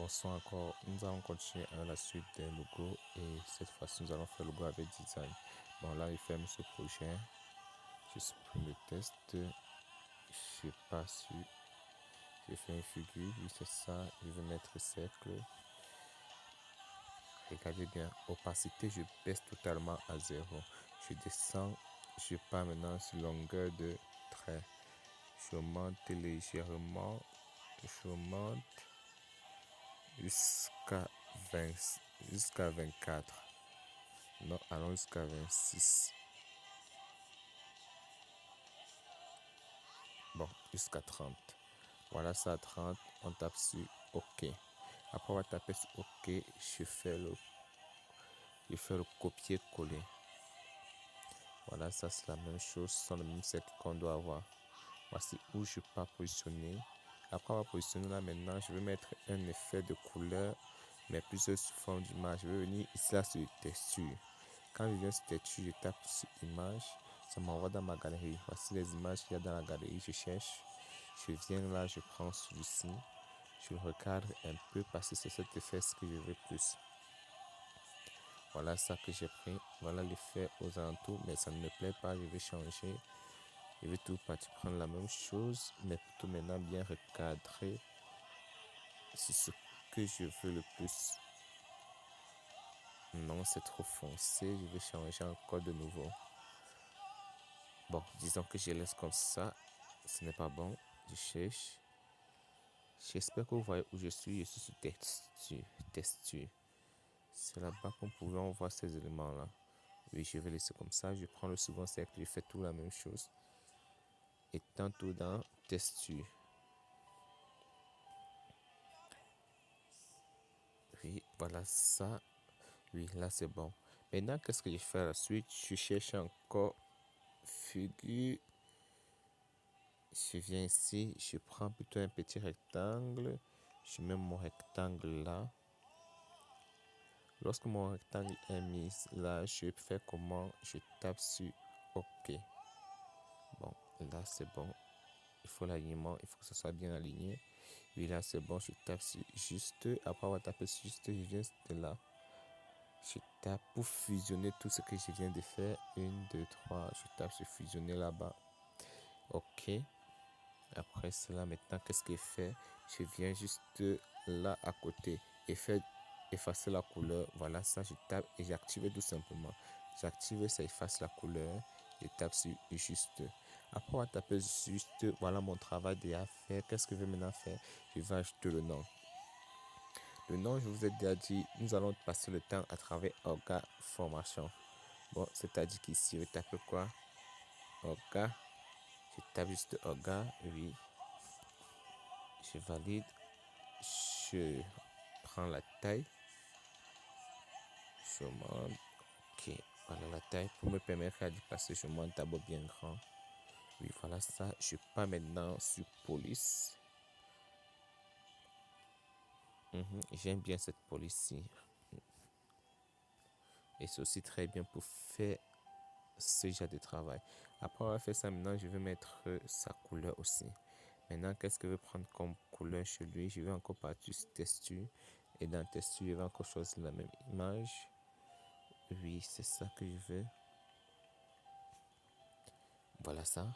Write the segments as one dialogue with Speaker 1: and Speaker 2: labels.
Speaker 1: Bonsoir encore, nous allons continuer à la suite des logos et cette fois-ci nous allons faire le logo avec design. Bon là il ferme ce projet, je supprime le test, je passe sur, je fais une figure, oui c'est ça, je vais mettre cercle. Regardez bien, opacité je baisse totalement à 0, je descends, je pars maintenant sur longueur de trait, je monte légèrement, je monte jusqu'à 24. Non, allons jusqu'à 26. Bon, jusqu'à 30. Voilà ça à 30. On tape sur OK. Après, on va taper sur OK. Je fais le copier-coller. Voilà, ça c'est la même chose. Ce sont les mêmes cercles qu'on doit avoir. Voici où je peux positionner. Après avoir positionné là maintenant, je vais mettre un effet de couleur, mais plusieurs sous forme d'image. Je vais venir ici là sur texture. Quand je viens sur texture, je tape sur image. Ça m'envoie dans ma galerie. Voici les images qu'il y a dans la galerie. Je cherche. Je viens là, je prends celui-ci. Je le recadre un peu parce que c'est cet effet que je veux plus. Voilà ça que j'ai pris. Voilà l'effet aux alentours, mais ça ne me plaît pas. Je vais changer. Je vais tout partir prendre la même chose, mais plutôt maintenant bien recadrer. C'est ce que je veux le plus. Non, c'est trop foncé. Je vais changer encore de nouveau. Bon, disons que je laisse comme ça. Ce n'est pas bon. Je cherche. J'espère que vous voyez où je suis. Je suis sur texture. C'est là-bas qu'on pouvait voir ces éléments-là. Oui, je vais laisser comme ça. Je prends le second cercle. Je fais tout la même chose. Et tantôt dans texture. Oui, voilà ça. Oui, là c'est bon. Maintenant, qu'est-ce que je fais à la suite? Je cherche encore figure. Je viens ici. Je prends plutôt un petit rectangle. Je mets mon rectangle là. Lorsque mon rectangle est mis là, je fais comment? Je tape sur OK. Bon, là c'est bon. Il faut l'alignement, il faut que ce soit bien aligné. Oui, là c'est bon. Je tape sur juste. Après avoir tapé sur juste, je viens de là. Je tape pour fusionner tout ce que je viens de faire. 1, 2, 3. Je tape sur fusionner là-bas. OK. Après cela, maintenant, qu'est-ce que je fais? Je viens juste là à côté et faire effacer la couleur. Voilà ça, je tape et j'active tout simplement. J'active, ça efface la couleur. Je tape sur juste. Après avoir tapé juste, voilà mon travail déjà fait. Qu'est-ce que je vais maintenant faire? Je vais ajouter le nom. Le nom, je vous ai déjà dit, nous allons passer le temps à travers Orga Formation. Bon, c'est-à-dire qu'ici, je tape quoi? Orga. Je tape juste Orga, oui. Je valide. Je prends la taille. Je monte. Ok, voilà la taille. Pour me permettre d'y passer, je monte d'abord bien grand. Oui, voilà ça. Je pars maintenant sur police. J'aime bien cette police-ci. Et c'est aussi très bien pour faire ce genre de travail. Après avoir fait ça, maintenant, je vais mettre sa couleur aussi. Maintenant, qu'est-ce que je vais prendre comme couleur chez lui? Je vais encore partir sur texture. Et dans texture, je vais encore choisir la même image. Oui, c'est ça que je veux. Voilà ça.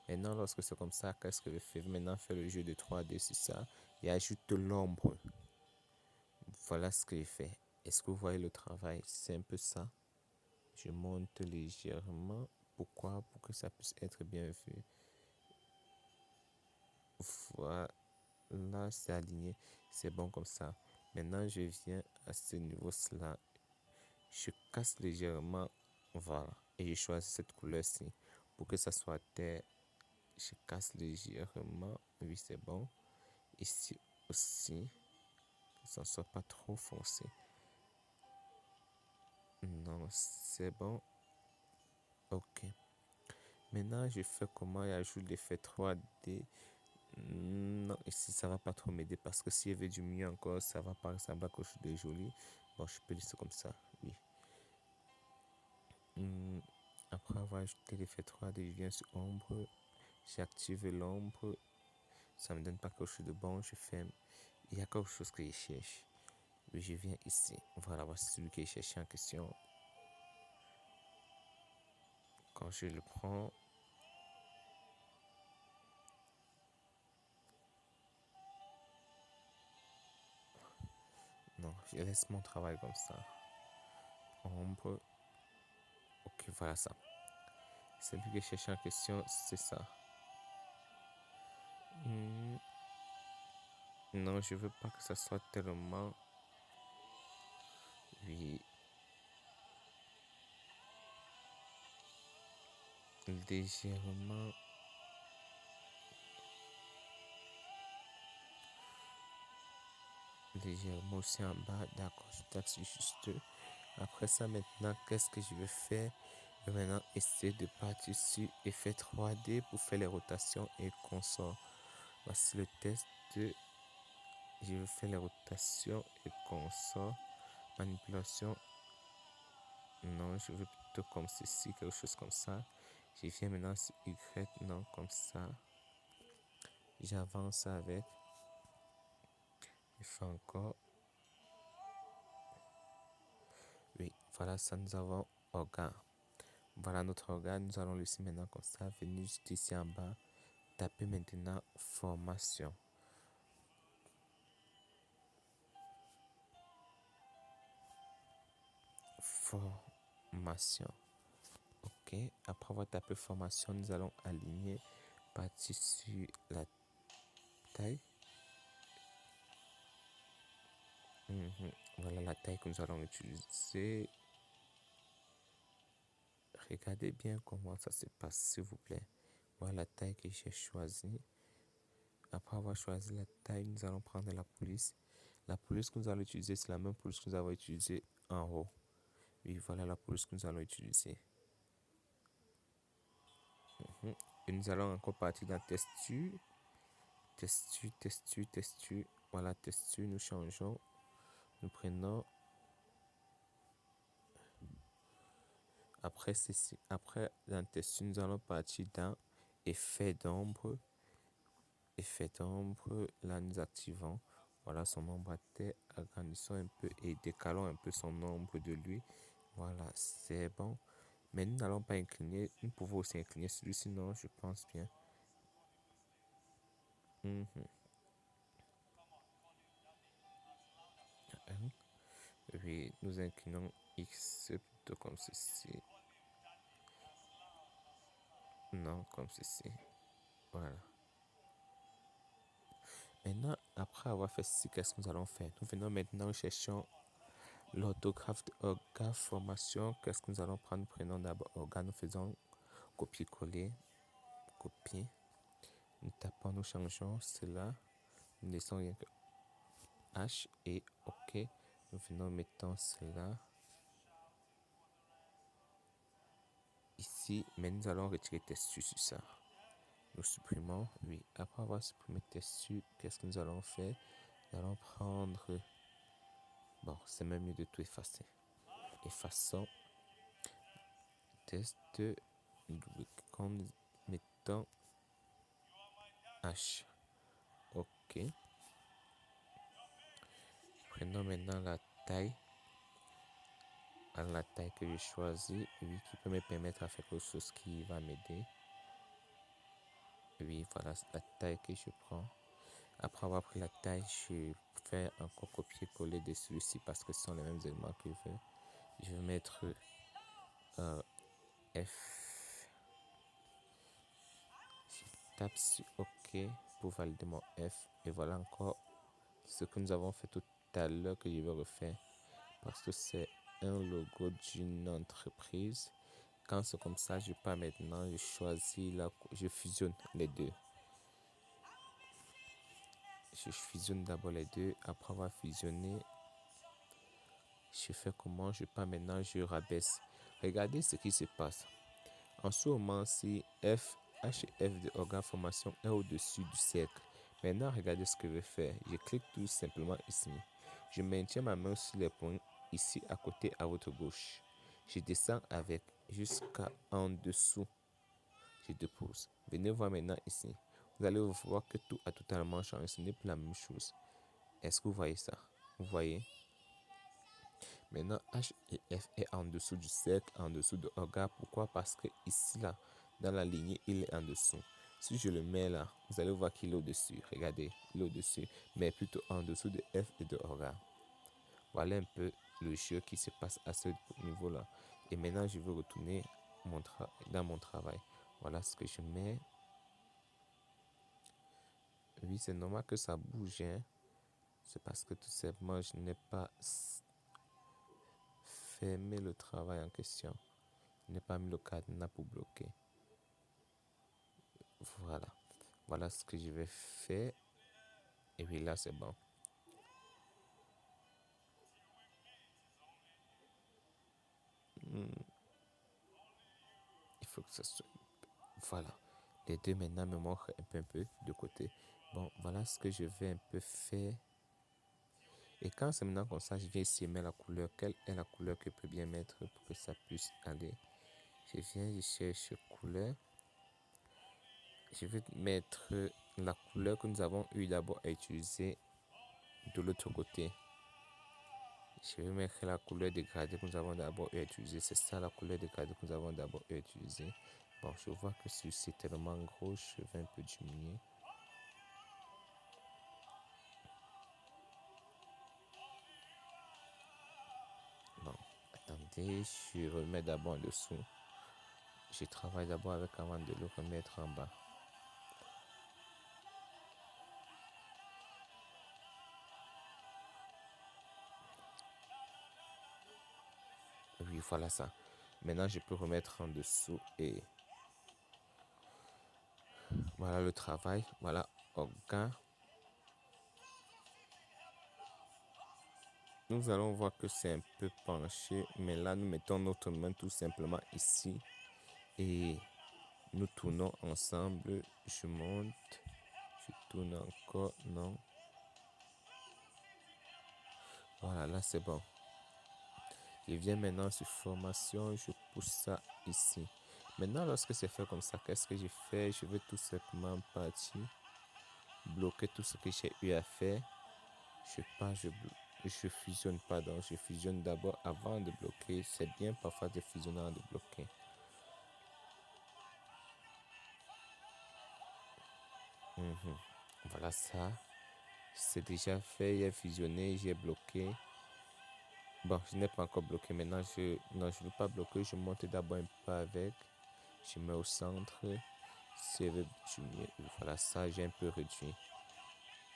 Speaker 1: Maintenant, lorsque c'est comme ça, qu'est-ce que je fais? Maintenant, faire le jeu de 3D sur ça. Et ajoute l'ombre. Voilà ce que je fais. Est-ce que vous voyez le travail? C'est un peu ça. Je monte légèrement. Pourquoi? Pour que ça puisse être bien vu. Voilà, c'est aligné. C'est bon comme ça. Maintenant, je viens à ce niveau-là. Je casse légèrement. Voilà. Et je choisis cette couleur-ci. Pour que ça soit terre. Je casse légèrement. Oui, c'est bon. Ici aussi. Que ça ne soit pas trop foncé. Non, c'est bon. Ok. Maintenant, je fais comment? J'ajoute l'effet 3D. Non, ici ça va pas trop m'aider parce que s'il y avait du mieux encore, ça va pas ressembler à quelque chose de joli. Bon, je peux laisser comme ça, oui. Après avoir ajouté l'effet 3D, je viens sur ombre. J'active l'ombre. Ça me donne pas quelque chose de bon. Je ferme. il y a quelque chose que je cherche. Oui, je viens ici. Voilà, voici celui que je cherchais en question. Quand je le prends, non, je laisse mon travail comme ça. Ombre. Ok, voilà ça. Celui que je cherchais en question, c'est ça. Non, je veux pas que ça soit tellement... Oui. Légèrement... Légèrement aussi en bas. D'accord, je tape sur juste. Après ça, maintenant, qu'est-ce que je vais faire? Je vais maintenant essayer de partir sur effet 3D pour faire les rotations et consort. Voici le test de... Je vais faire les rotations et consort. Manipulation. Non, je veux plutôt comme ceci, quelque chose comme ça. Je viens maintenant sur Y, non, comme ça. J'avance avec. Je fais encore. Oui, voilà ça, nous avons organe. Voilà notre organe, nous allons laisser maintenant comme ça. Venir juste ici en bas. Taper maintenant formation. Formation. Ok, après avoir tapé formation, nous allons aligner, partir sur la taille. Voilà la taille que nous allons utiliser. Regardez bien comment ça se passe, s'il vous plaît. Voilà la taille que j'ai choisie. Après avoir choisi la taille, nous allons prendre la police. La police que nous allons utiliser, c'est la même police que nous avons utilisée en haut. Oui, voilà la police que nous allons utiliser. Et nous allons encore partir dans texture. Texture, texture, texture. Voilà, texture, nous changeons. Nous prenons. Après ceci, après dans texture, nous allons partir dans effet d'ombre. Effet d'ombre, là nous activons. Voilà son ombre à terre, agrandissons un peu et décalons un peu son ombre de lui. Voilà, c'est bon. Mais nous n'allons pas incliner, nous pouvons aussi incliner celui-ci, non, je pense bien. Oui, nous inclinons X plutôt comme ceci. Non, comme ceci. Voilà. Maintenant, après avoir fait ceci, qu'est-ce que nous allons faire? Nous venons maintenant, cherchons l'orthographe de orga formation. Qu'est-ce que nous allons prendre? Nous prenons d'abord orga, nous faisons copier-coller, copier. Nous tapons, nous changeons cela. Nous laissons rien que H et OK. Nous venons, mettons cela ici, mais nous allons retirer texture sur ça. Nous supprimons, oui. Après avoir supprimé texture, qu'est-ce que nous allons faire? Nous allons prendre... Bon, c'est même mieux de tout effacer. Effaçons. Test. Nous mettons H. OK. Prenons maintenant la taille. À la taille que j'ai choisie, oui, qui peut me permettre de faire quelque chose qui va m'aider. Oui, voilà la taille que je prends. Après avoir pris la taille, je fais encore copier-coller de celui-ci parce que ce sont les mêmes éléments que je veux. Je vais mettre F. Je tape sur OK pour valider mon F. Et voilà encore ce que nous avons fait tout à l'heure que je vais refaire. Parce que c'est un logo d'une entreprise. Quand c'est comme ça, je pars maintenant, je choisis, je fusionne les deux. Je fusionne d'abord les deux. Après avoir fusionné, je fais comment? Je pars maintenant, je rabaisse. Regardez ce qui se passe. En ce moment-ci, H et F de organe formation est au-dessus du cercle. Maintenant, regardez ce que je vais faire. Je clique tout simplement ici. Je maintiens ma main sur les points ici à côté à votre gauche. Je descends avec jusqu'en dessous. Je dépose. Venez voir maintenant ici. Vous allez voir que tout a totalement changé. Ce n'est plus la même chose. Est-ce que vous voyez ça? Vous voyez? Maintenant, H et F est en dessous du cercle, en dessous de Oga. Pourquoi? Parce que ici, là, dans la lignée, il est en dessous. Si je le mets là, vous allez voir qu'il est au-dessus. Regardez, il est au-dessus, mais plutôt en dessous de F et de Oga. Voilà un peu le jeu qui se passe à ce niveau-là. Et maintenant, je veux retourner dans mon travail. Voilà ce que je mets. Oui, c'est normal que ça bouge, hein. C'est parce que tout simplement, je n'ai pas fermé le travail en question. Je n'ai pas mis le cadenas pour bloquer. Voilà. Voilà ce que je vais faire. Et puis là, c'est bon. Il faut que ça soit... Voilà. Les deux maintenant me montrent un peu de côté. Bon, voilà ce que je vais un peu faire. Et quand c'est maintenant comme ça, je viens ici mettre la couleur. Quelle est la couleur que je peux bien mettre pour que ça puisse aller? Je viens, je cherche couleur. Je vais mettre la couleur que nous avons eu d'abord à utiliser de l'autre côté. Je vais mettre la couleur dégradée que nous avons d'abord eu à utiliser. C'est ça la couleur dégradée que nous avons d'abord eu à utiliser. Bon, je vois que celui-ci est tellement gros, je vais un peu diminuer. Bon, attendez, je remets d'abord en dessous. Je travaille d'abord avec avant de le remettre en bas. Oui, voilà ça. Maintenant, je peux remettre en dessous et voilà le travail. Voilà, organe. Nous allons voir que c'est un peu penché, mais là, nous mettons notre main tout simplement ici et nous tournons ensemble. Je monte, je tourne encore, non. Voilà, là c'est bon. Je viens maintenant sur formation, je pousse ça ici. Maintenant, lorsque c'est fait comme ça, qu'est-ce que je fais? Je vais tout simplement partir, bloquer tout ce que j'ai eu à faire. Je fusionne, pardon, je fusionne d'abord avant de bloquer. C'est bien parfois de fusionner avant de bloquer. Voilà ça. C'est déjà fait, j'ai fusionné, j'ai bloqué. Bon, je n'ai pas encore bloqué. Maintenant, non, je ne veux pas bloquer. Je monte d'abord un peu avec. Je mets au centre. Voilà ça, j'ai un peu réduit.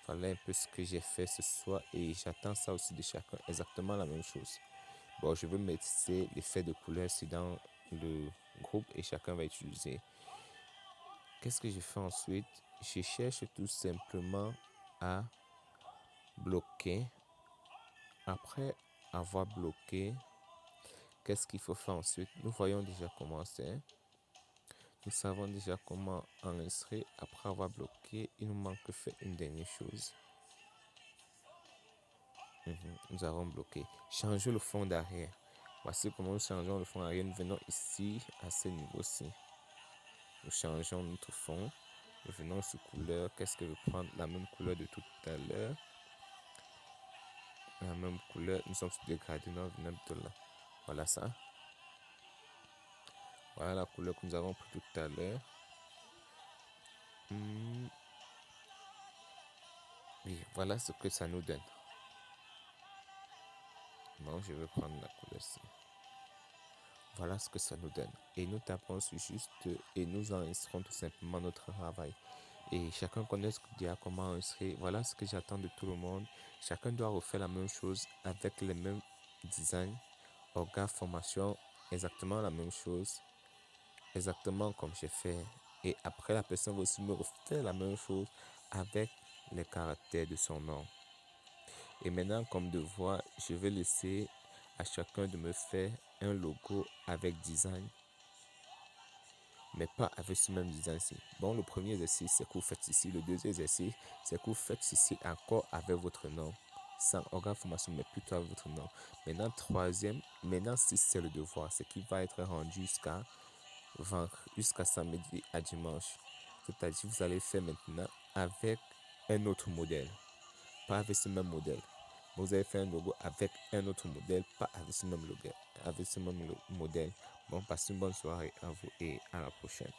Speaker 1: Voilà un peu ce que j'ai fait ce soir. Et j'attends ça aussi de chacun. Exactement la même chose. Bon, je veux mettre l'effet de couleur c'est dans le groupe et chacun va utiliser. Qu'est-ce que je fais ensuite? Je cherche tout simplement à bloquer. Après avoir bloqué, qu'est-ce qu'il faut faire ensuite? Nous voyons déjà comment c'est. Nous savons déjà comment enregistrer. Après avoir bloqué, il nous manque que faire une dernière chose. Nous avons bloqué. Changer le fond d'arrière. Voici comment nous changeons le fond d'arrière. Nous venons ici, à ce niveau-ci. Nous changeons notre fond. Nous venons sur couleur. Qu'est-ce que je vais prendre? La même couleur de tout à l'heure. La même couleur. Nous sommes sur dégradé. Nous venons de là. Voilà ça. Voilà la couleur que nous avons pris tout à l'heure. Oui, voilà ce que ça nous donne. Bon, je vais prendre la couleur-ci. Voilà ce que ça nous donne. Et nous tapons sur juste et nous enregistrons tout simplement notre travail. Et chacun connaît déjà comment enregistrer. Voilà ce que j'attends de tout le monde. Chacun doit refaire la même chose avec les mêmes designs. Orga formation, exactement la même chose. Exactement comme j'ai fait. Et après, la personne va aussi me refaire la même chose avec les caractères de son nom. Et maintenant, comme devoir, je vais laisser à chacun de me faire un logo avec design, mais pas avec ce même design-ci. Bon, le premier exercice, c'est que vous faites ici. Le deuxième exercice, c'est que vous faites ici encore avec votre nom. Sans organe formation, mais plutôt avec votre nom. Maintenant, troisième, maintenant, si c'est le devoir, c'est qui va être rendu jusqu'à samedi à dimanche. C'est-à-dire, vous allez faire maintenant avec un autre modèle. pas avec ce même modèle. Vous avez fait un logo avec un autre modèle, pas avec ce même logo, avec ce même modèle. Bon, passez une bonne soirée à vous et à la prochaine.